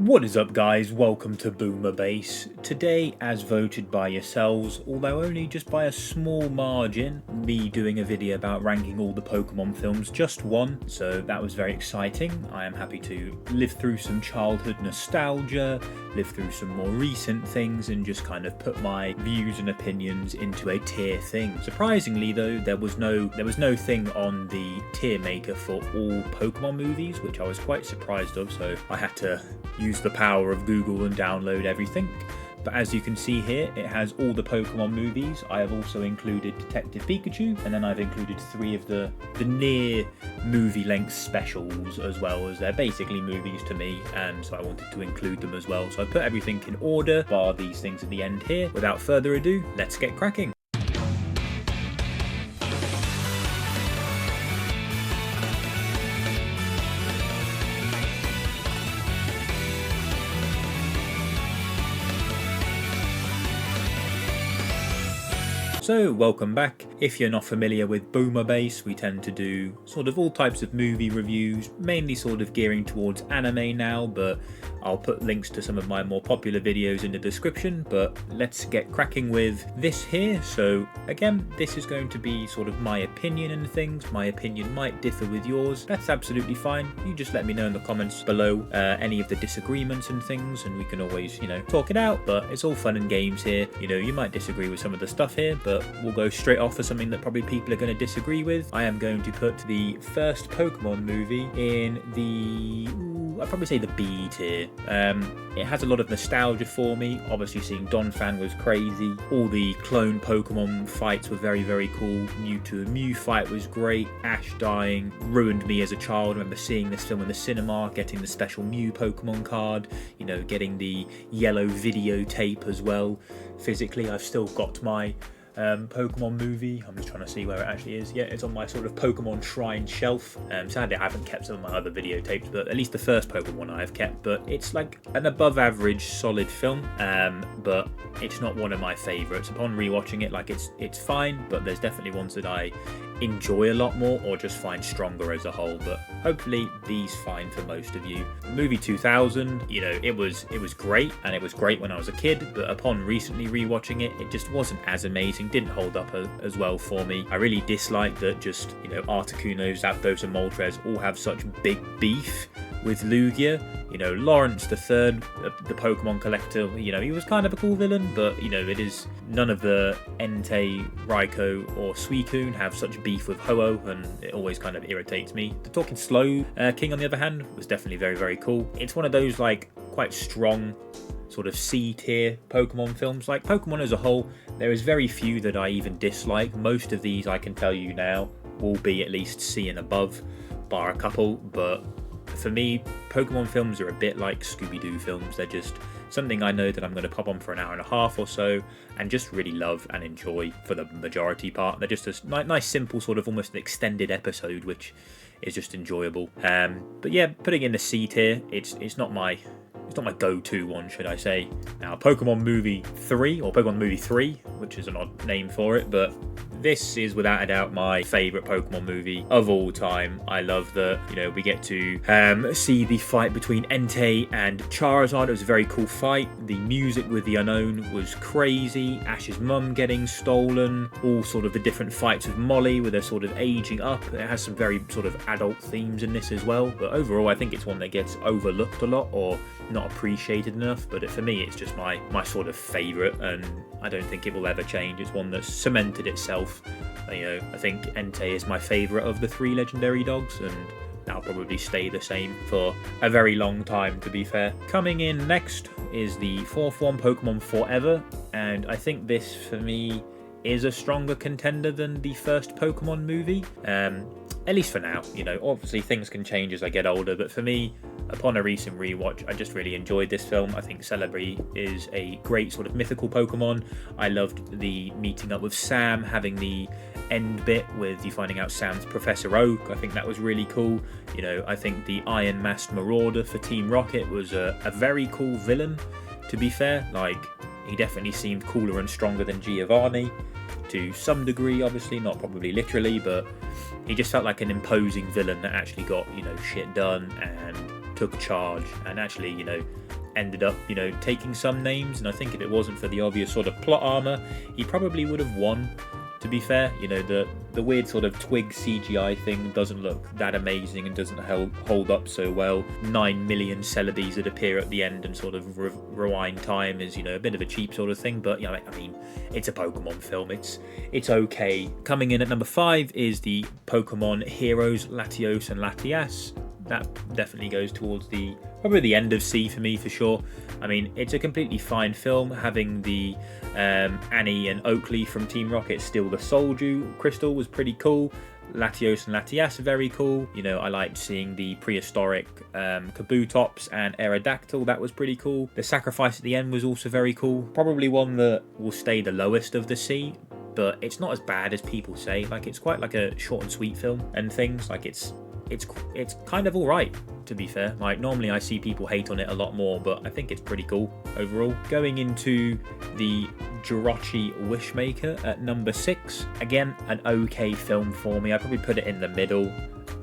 What is up, guys? Welcome to Boomer Base. Today, as voted by yourselves, although only just by a small margin, me doing a video about ranking all the Pokemon films, just one, so that was very exciting. I am happy to live through some childhood nostalgia, live through some more recent things, and just kind of put my views and opinions into a tier thing. Surprisingly though, there was no thing on the Tiermaker for all Pokemon movies, which I was quite surprised of, so I had to use the power of Google and download everything. But as you can see here, it has all the Pokemon movies. I have also included Detective Pikachu, and then I've included 3 of the near movie-length specials as well, as they're basically movies to me, and so I wanted to include them as well. So I put everything in order, bar these things at the end here. Without further ado, let's get cracking. So, welcome back. If you're not familiar with Boomer Base, we tend to do sort of all types of movie reviews, mainly sort of gearing towards anime now, but I'll put links to some of my more popular videos in the description. But let's get cracking with this here. So again, this is going to be sort of my opinion and things. My opinion might differ with yours. That's absolutely fine. You just let me know in the comments below any of the disagreements and things, and we can always, talk it out. But it's all fun and games here. You might disagree with some of the stuff here, but we'll go straight off for something that probably people are going to disagree with. I am going to put the first Pokemon movie in I'd probably say the B tier. It has a lot of nostalgia for me. Obviously seeing Donphan was crazy. All the clone Pokemon fights were very, very cool. Mewtwo and Mew fight was great. Ash dying ruined me as a child. I remember seeing this film in the cinema, getting the special Mew Pokemon card, getting the yellow videotape as well. Physically, I've still got my Pokemon movie. I'm just trying to see where it actually is. Yeah, it's on my sort of Pokemon shrine shelf. Sadly, I haven't kept some of my other videotapes, but at least the first Pokemon I have kept. But it's like an above average solid film, but it's not one of my favourites. Upon rewatching it, like it's fine, but there's definitely ones that I enjoy a lot more or just find stronger as a whole. But hopefully these fine for most of you. Movie 2000, it was great, and it was great when I was a kid, but upon recently rewatching it, it just wasn't as amazing, didn't hold up as well for me. I really dislike that just Articuno, Zapdos and Moltres all have such big beef with Lugia. Lawrence the Third, the Pokemon collector, he was kind of a cool villain, but it is none of the Entei, Raikou or Suicune have such beef with Ho-Oh, and it always kind of irritates me. The Talking Slow King, on the other hand, was definitely very, very cool. It's one of those quite strong sort of C tier Pokemon films. Like Pokemon as a whole, there is very few that I even dislike. Most of these, I can tell you now, will be at least C and above, bar a couple. But for me, Pokemon films are a bit like Scooby-Doo films. They're just something I know that I'm going to pop on for an hour and a half or so and just really love and enjoy for the majority part. They're just a nice, simple, sort of almost an extended episode, which is just enjoyable. But yeah, putting in the C tier, it's not my go-to one, should I say. Now, Pokemon Movie 3, or Pokemon Movie 3, which is an odd name for it, but this is without a doubt my favourite Pokemon movie of all time. I love that, we get to see the fight between Entei and Charizard. It was a very cool fight. The music with the Unknown was crazy. Ash's mum getting stolen. All sort of the different fights with Molly with her sort of aging up. It has some very sort of adult themes in this as well. But overall, I think it's one that gets overlooked a lot or not appreciated enough. But for me, it's just my sort of favourite, and I don't think it will ever change. It's one that's cemented itself. I think Entei is my favourite of the 3 legendary dogs, and that'll probably stay the same for a very long time, to be fair. Coming in next is the 4th one, Pokemon Forever, and I think this, for me, is a stronger contender than the first Pokemon movie. At least for now, obviously things can change as I get older, but for me, upon a recent rewatch, I just really enjoyed this film. I think Celebi is a great sort of mythical Pokemon. I loved the meeting up with Sam, having the end bit with you finding out Sam's Professor Oak. I think that was really cool. I think the Iron Masked Marauder for Team Rocket was a very cool villain, to be fair. He definitely seemed cooler and stronger than Giovanni to some degree, obviously, not probably literally, but he just felt like an imposing villain that actually got, shit done and took charge and actually, you know, ended up, you know, taking some names. And I think if it wasn't for the obvious sort of plot armor, he probably would have won. To be fair, you know, the weird sort of twig CGI thing doesn't look that amazing and doesn't hold up so well. 9 million Celebes that appear at the end and sort of rewind time is, you know, a bit of a cheap sort of thing, but, you know, I mean, it's a Pokemon film, it's okay. Coming in at number 5 is the Pokemon Heroes Latios and Latias. That definitely goes towards probably the end of C for me, for sure. I mean, it's a completely fine film. Having the Annie and Oakley from Team Rocket steal the Souldew crystal was pretty cool. Latios and Latias are very cool. You know, I liked seeing the prehistoric Kabutops and Aerodactyl. That was pretty cool. The sacrifice at the end was also very cool. Probably one that will stay the lowest of the C, but it's not as bad as people say. Like, it's quite like a short and sweet film and things. Like, it's kind of alright, to be fair. Like, normally I see people hate on it a lot more, but I think it's pretty cool overall. Going into the Jirachi Wishmaker at number 6. Again, an okay film for me. I'd probably put it in the middle.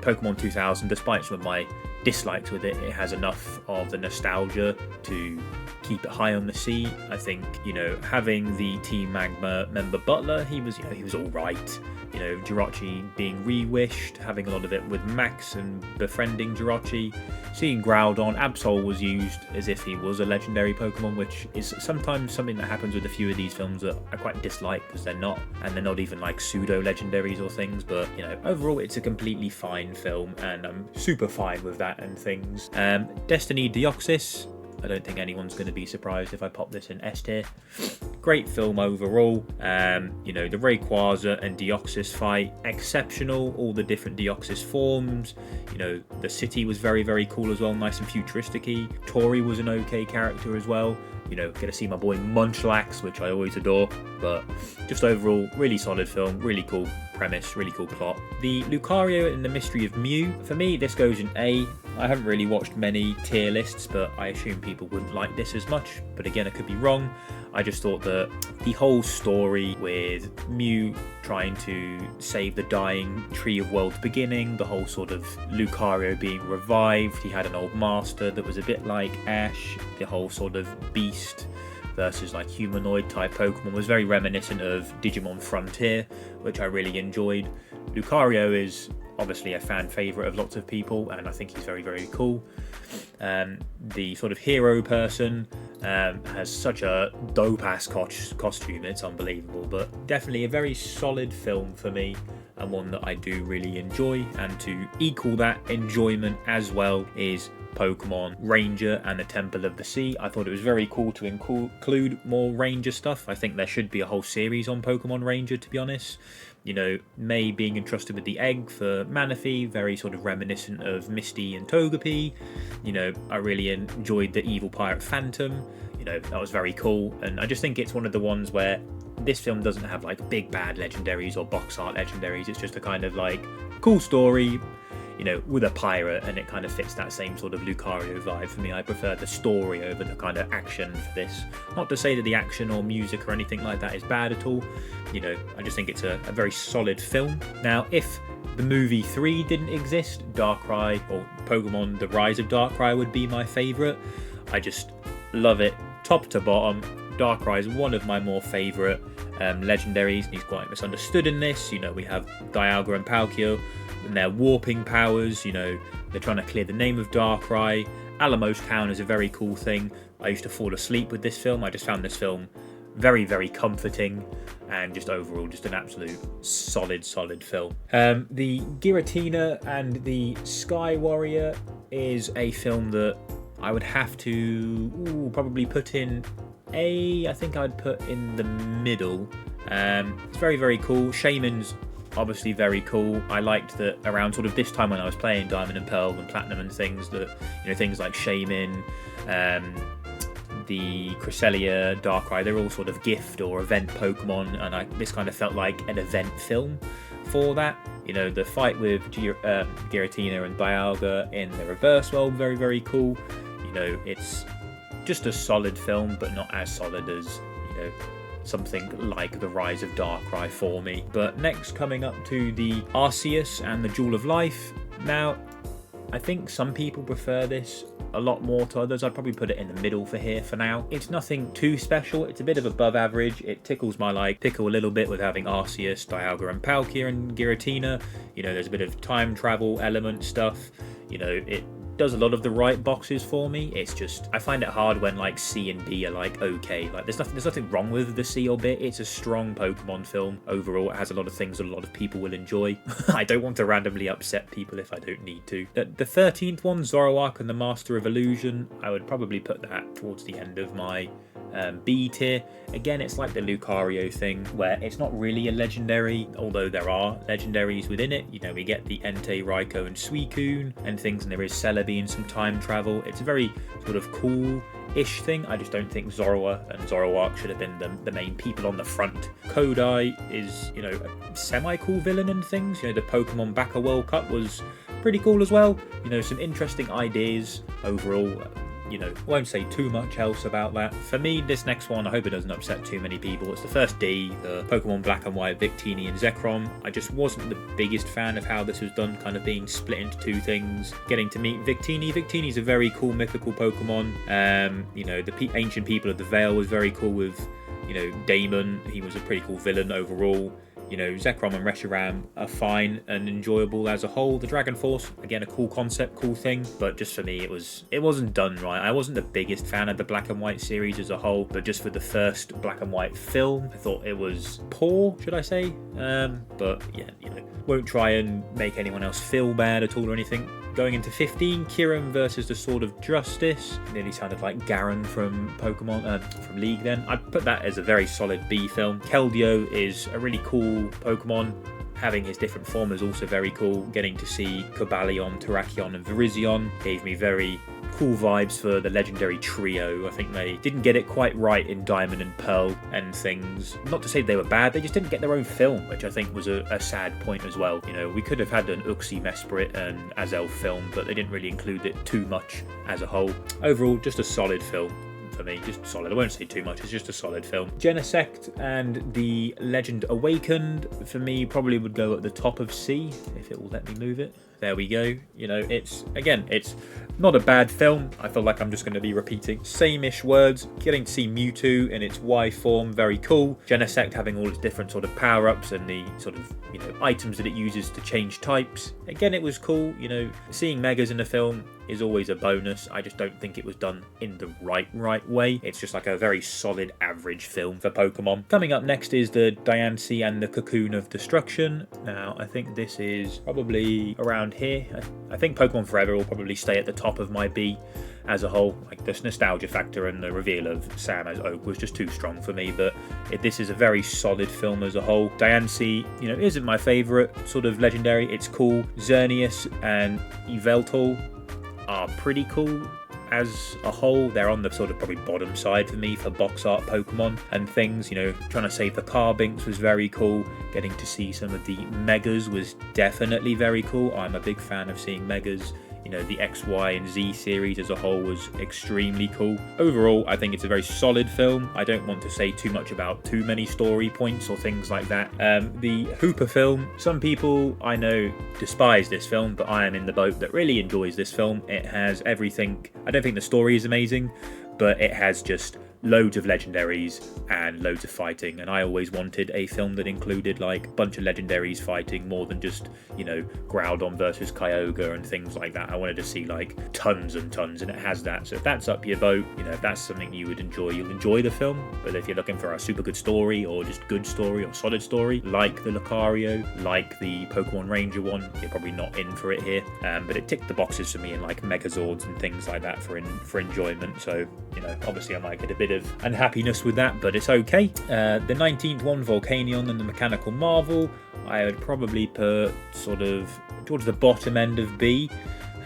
Pokemon 2000, despite some of my dislikes with it, it has enough of the nostalgia to keep it high on the C. I think, you know, having the Team Magma member Butler, he was alright. You know, Jirachi being re-wished, having a lot of it with Max and befriending Jirachi. Seeing Groudon, Absol was used as if he was a legendary Pokemon, which is sometimes something that happens with a few of these films that I quite dislike because they're not, and they're not even like pseudo-legendaries or things, but, you know, overall it's a completely fine film, and I'm super fine with that and things. Destiny Deoxys, I don't think anyone's going to be surprised if I pop this in S tier. Great film overall. You know, the Rayquaza and Deoxys fight, exceptional. All the different Deoxys forms. You know, the city was very, very cool as well, nice and futuristic-y. Tori was an okay character as well. You know, get to see my boy Munchlax, which I always adore. But just overall, really solid film, really cool premise, really cool plot. The Lucario and the Mystery of Mew. For me, this goes in A. I haven't really watched many tier lists, but I assume people wouldn't like this as much. But again, I could be wrong. I just thought that the whole story with Mew trying to save the dying Tree of World's Beginning, the whole sort of Lucario being revived, he had an old master that was a bit like Ash, the whole sort of beast versus like humanoid type Pokemon was very reminiscent of Digimon Frontier, which I really enjoyed. Lucario is obviously a fan favourite of lots of people, and I think he's very, very cool. The sort of hero person has such a dope-ass costume, it's unbelievable, but definitely a very solid film for me, and one that I do really enjoy. And to equal that enjoyment as well is Pokemon Ranger and the Temple of the Sea. I thought it was very cool to include more Ranger stuff. I think there should be a whole series on Pokemon Ranger, to be honest. You know, May being entrusted with the egg for Manaphy, very sort of reminiscent of Misty and Togepi. You know, I really enjoyed the Evil Pirate Phantom. You know, that was very cool. And I just think it's one of the ones where this film doesn't have like big bad legendaries or box art legendaries. It's just a kind of like cool story, you know, with a pirate, and it kind of fits that same sort of Lucario vibe for me. I prefer the story over the kind of action for this. Not to say that the action or music or anything like that is bad at all. You know, I just think it's a very solid film. Now, if the movie 3 didn't exist, Darkrai or Pokemon The Rise of Darkrai would be my favourite. I just love it top to bottom. Darkrai is one of my more favourite legendaries, and he's quite misunderstood in this. You know, we have Dialga and Palkia and their warping powers. You know, they're trying to clear the name of Darkrai. Alamos Town is a very cool thing. I used to fall asleep with this film. I just found this film very, very comforting, and just overall just an absolute solid film. The Giratina and the Sky Warrior is a film that I would have to probably put in A. I think I'd put in the middle. It's very, very cool. Shaman's obviously very cool. I liked that around sort of this time when I was playing Diamond and Pearl and Platinum and things, that, you know, things like Shaman, the Cresselia, Darkrai, they're all sort of gift or event Pokemon, and this kind of felt like an event film for that. You know, the fight with Giratina and Dialga in the reverse world, very, very cool. You know, it's just a solid film, but not as solid as, you know, something like The Rise of Darkrai for me. But next, coming up to the Arceus and the Jewel of Life. Now, I think some people prefer this a lot more to others. I'd probably put it in the middle for here for now. It's nothing too special. It's a bit of above average. It tickles my pickle a little bit with having Arceus, Dialga and Palkia and Giratina. You know, there's a bit of time travel element stuff. You know, it does a lot of the right boxes for me. It's just, I find it hard when like C and D are like okay. Like there's nothing wrong with the C or bit. It's a strong Pokemon film overall. It has a lot of things that a lot of people will enjoy. I don't want to randomly upset people if I don't need to. The 13th one, Zoroark and the Master of Illusion, I would probably put that towards the end of my B tier. Again, it's like the Lucario thing where it's not really a legendary, although there are legendaries within it. You know, we get the Entei, Raikou and Suicune and things, and there is Celebi and some time travel. It's a very sort of cool-ish thing. I just don't think Zorua and Zoroark should have been the main people on the front. Kodai is, you know, a semi-cool villain and things. You know, the Pokemon Backer World Cup was pretty cool as well. You know, some interesting ideas overall. You know, won't say too much else about that. For me, this next one, I hope it doesn't upset too many people. It's the first D, the Pokemon Black and White, Victini and Zekrom. I just wasn't the biggest fan of how this was done, kind of being split into two things. Getting to meet Victini. Victini's a very cool mythical Pokemon. You know, the ancient people of the Vale was very cool with, you know, Damon. He was a pretty cool villain overall. You know, Zekrom and Reshiram are fine and enjoyable as a whole. The Dragon Force, again, a cool concept, cool thing, but just for me, it wasn't done right. I wasn't the biggest fan of the Black and White series as a whole, but just for the first Black and White film, I thought it was poor, should I say? But yeah, you know, won't try and make anyone else feel bad at all or anything. Going into 15, Kirin versus the Sword of Justice. Nearly sounded like Garen from Pokemon, from League then. I'd put that as a very solid B film. Keldeo is a really cool Pokemon. Having his different form is also very cool. Getting to see Cobalion, Terrakion and Virizion gave me very cool vibes for the legendary trio. I think they didn't get it quite right in Diamond and Pearl and things. Not to say they were bad, they just didn't get their own film, which I think was a sad point as well. You know, we could have had an Uxie, Mesprit and Azel film, but they didn't really include it too much as a whole. Overall, just a solid film. For me, just solid. I won't say too much, it's just a solid film. Genesect and the Legend Awakened, for me, probably would go at the top of C, if it will let me move it. There we go. You know, it's not a bad film. I feel like I'm just going to be repeating same-ish words. Getting to see Mewtwo in its Y form, very cool. Genesect having all its different sort of power-ups and the sort of, you know, items that it uses to change types. Again, it was cool. You know, seeing Megas in a film is always a bonus. I just don't think it was done in the right way. It's just like a very solid average film for Pokemon. Coming up next is the Diancie and the Cocoon of Destruction. Now, I think this is probably around here. I think Pokemon Forever will probably stay at the top of my B as a whole. Like, this nostalgia factor and the reveal of Sam as Oak was just too strong for me, but this is a very solid film as a whole. Diancie, you know, isn't my favourite sort of legendary. It's cool. Xerneas and Yveltal are pretty cool as a whole. They're on the sort of probably bottom side for me for box art Pokemon and things. You know, trying to save the Carbinks was very cool. Getting to see some of the Megas was definitely very cool. I'm a big fan of seeing Megas. You know, the X, Y, and Z series as a whole was extremely cool. Overall, I think it's a very solid film. I don't want to say too much about too many story points or things like that. The Hooper film, some people I know despise this film, but I am in the boat that really enjoys this film. It has everything. I don't think the story is amazing, but it has just loads of legendaries and loads of fighting, and I always wanted a film that included like a bunch of legendaries fighting more than just, you know, Groudon versus Kyogre and things like that. I wanted to see like tons and tons, and it has that. So if that's up your boat, you know, if that's something you would enjoy, you'll enjoy the film. But if you're looking for a super good story or just good story or solid story, like the Lucario, like the Pokemon Ranger one, you're probably not in for it here. But it ticked the boxes for me in like Megazords and things like that for enjoyment. So, you know, obviously I might get a bit of unhappiness with that, but it's okay. The 19th one, Volcanion and the Mechanical Marvel, I would probably put sort of towards the bottom end of B.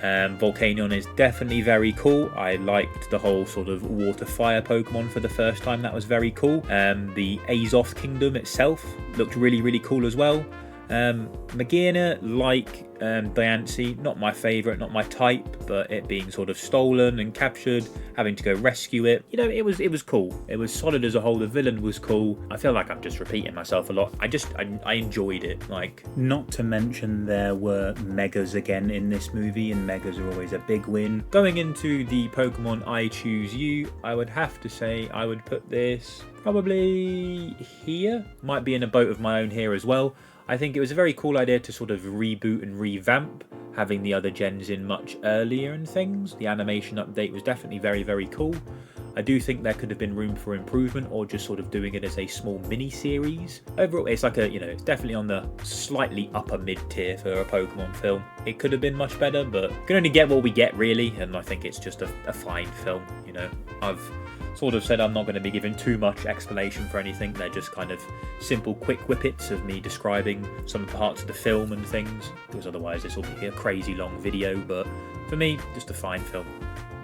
Volcanion is definitely very cool. I liked the whole sort of water fire Pokemon for the first time. That was very cool. The Azoth Kingdom itself looked really, really cool as well. Magina, like Diancie, not my favourite, not my type, but it being sort of stolen and captured, having to go rescue it, you know, it was cool. It was solid as a whole. The villain was cool. I feel like I'm just repeating myself a lot. I enjoyed it. Like, not to mention there were megas again in this movie, and megas are always a big win. Going into the Pokemon I Choose You, I would have to say I would put this probably here. Might be in a boat of my own here as well. I think it was a very cool idea to sort of reboot and revamp, having the other gens in much earlier and things. The animation update was definitely very, very cool. I do think there could have been room for improvement, or just sort of doing it as a small mini-series. Overall, it's like a, you know, it's definitely on the slightly upper mid-tier for a Pokemon film. It could have been much better, but we can only get what we get, really, and I think it's just a fine film, you know. I've sort of said I'm not going to be giving too much explanation for anything. They're just kind of simple, quick whippets of me describing some parts of the film and things, because otherwise this will be a crazy long video. But for me, just a fine film.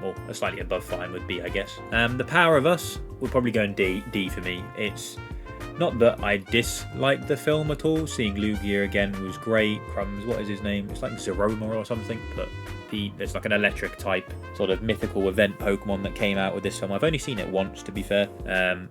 Or a slightly above fine would be, I guess. The Power of Us would probably go in D for me. It's not that I dislike the film at all. Seeing Lugia again was great. Crumbs, what is his name? It's like Zeroma or something, but there's like an electric type sort of mythical event Pokemon that came out with this film. I've only seen it once, to be fair.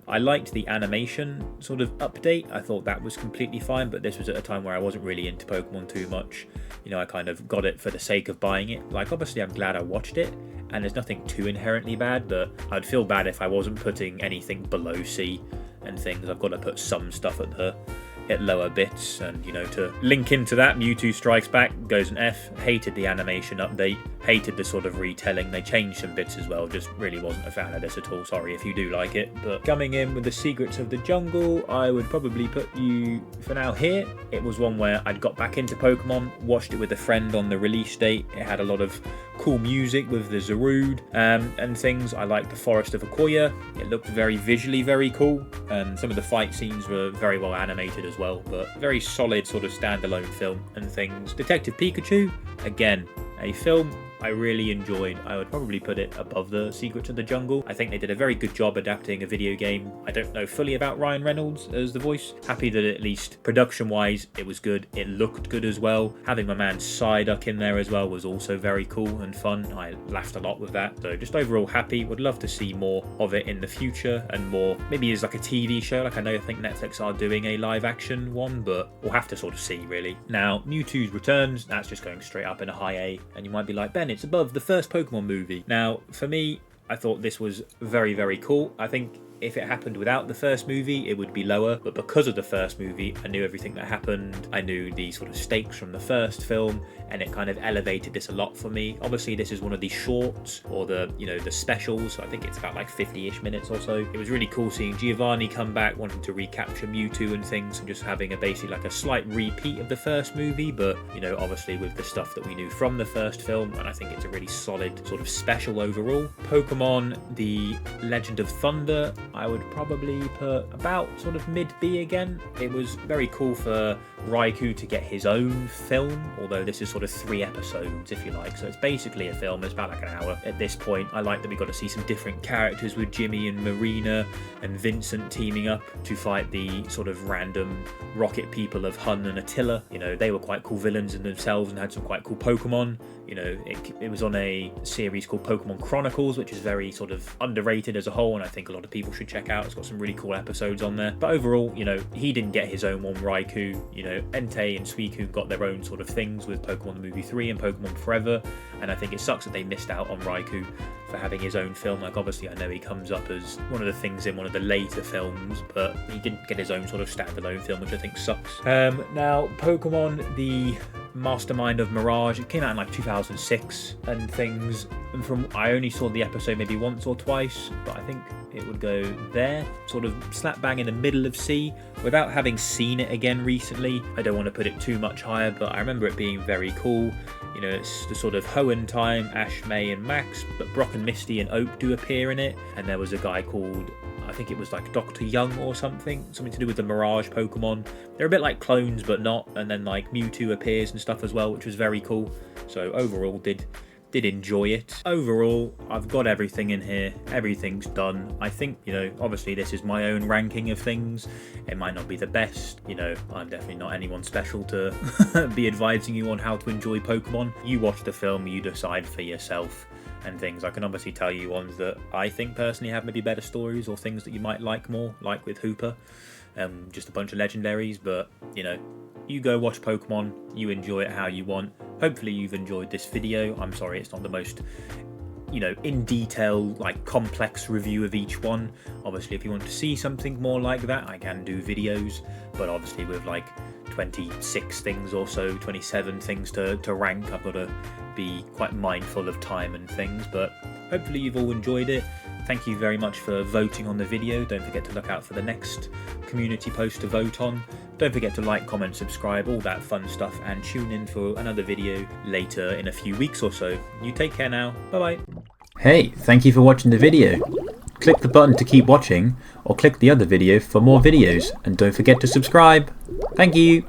I liked the animation sort of update. I thought that was completely fine, but this was at a time where I wasn't really into Pokemon too much. You know, I kind of got it for the sake of buying it. Like, obviously I'm glad I watched it, and there's nothing too inherently bad, but I'd feel bad if I wasn't putting anything below C and things. I've got to put some stuff at lower bits, and, you know, to link into that, Mewtwo Strikes Back goes an F. Hated the animation update, hated the sort of retelling. They changed some bits as well, just really wasn't a fan of this at all. Sorry if you do like it. But coming in with the Secrets of the Jungle, I would probably put you for now here. It was one where I'd got back into Pokemon, watched it with a friend on the release date. It had a lot of cool music with the Zarude and things. I liked the Forest of Akoya. It looked very visually very cool, and some of the fight scenes were very well animated as well, but very solid sort of standalone film and things. Detective Pikachu, again, a film I really enjoyed. I would probably put it above the Secrets of the Jungle. I think they did a very good job adapting a video game. I don't know fully about Ryan Reynolds as the voice. Happy that at least production-wise it was good. It looked good as well. Having my man Psyduck in there as well was also very cool and fun. I laughed a lot with that. So just overall happy. Would love to see more of it in the future, and more maybe as like a TV show. Like, I think Netflix are doing a live action one, but we'll have to sort of see, really. Now, Mewtwo's Returns, that's just going straight up in a high A, and you might be like, Ben, it's above the first Pokemon movie. Now, for me, I thought this was very, very cool. I think if it happened without the first movie, it would be lower, but because of the first movie, I knew everything that happened. I knew the sort of stakes from the first film, and it kind of elevated this a lot for me. Obviously, this is one of the shorts, or the, you know, the specials, so I think it's about like 50-ish minutes or so. It was really cool seeing Giovanni come back, wanting to recapture Mewtwo and things, and just having a basically like a slight repeat of the first movie, but, you know, obviously with the stuff that we knew from the first film, and I think it's a really solid sort of special overall. Pokemon, The Legend of Thunder, I would probably put about sort of mid-B again. It was very cool for Raikou to get his own film, although this is sort of 3 episodes, if you like, so it's basically a film. It's about like an hour at this point. I like that we got to see some different characters with Jimmy and Marina and Vincent teaming up to fight the sort of random rocket people of Hun and Attila. You know, they were quite cool villains in themselves and had some quite cool Pokemon. You know, it was on a series called Pokemon Chronicles, which is very sort of underrated as a whole, and I think a lot of people should check out. It's got some really cool episodes on there. But overall, you know, he didn't get his own one, Raikou. You know, Entei and Suicune got their own sort of things with Pokemon the Movie 3 and Pokemon Forever, and I think it sucks that they missed out on Raikou for having his own film. Like, obviously I know he comes up as one of the things in one of the later films, but he didn't get his own sort of standalone film, which I think sucks. Now, Pokemon, the Mastermind of Mirage, it came out in like 2006 and things, and from I only saw the episode maybe once or twice, but I think it would go there, sort of slap bang in the middle of C. Without having seen it again recently, I don't want to put it too much higher, but I remember it being very cool. You know, it's the sort of Hoenn time, Ash, May and Max, but Brock and Misty and Oak do appear in it, and there was a guy called, I think it was like Dr. Young or something to do with the Mirage Pokemon. They're a bit like clones but not, and then like Mewtwo appears and stuff as well, which was very cool. So overall did did enjoy it. Overall, I've got everything in here, everything's done. I think, you know, obviously this is my own ranking of things. It might not be the best, you know, I'm definitely not anyone special to be advising you on how to enjoy Pokemon. You watch the film, you decide for yourself and things. I can obviously tell you ones that I think personally have maybe better stories or things that you might like more, like with Hooper. Just a bunch of legendaries, but, you know, you go watch Pokemon, you enjoy it how you want. Hopefully you've enjoyed this video. I'm sorry it's not the most, you know, in detail, like complex review of each one. Obviously if you want to see something more like that, I can do videos, but obviously with like 26 things or so, 27 things to rank, I've got to be quite mindful of time and things, but hopefully you've all enjoyed it. Thank you very much for voting on the video. Don't forget to look out for the next community post to vote on. Don't forget to like, comment, subscribe, all that fun stuff, and tune in for another video later in a few weeks or so. You take care now. Bye bye. Hey, thank you for watching the video. Click the button to keep watching, or click the other video for more videos, and don't forget to subscribe. Thank you.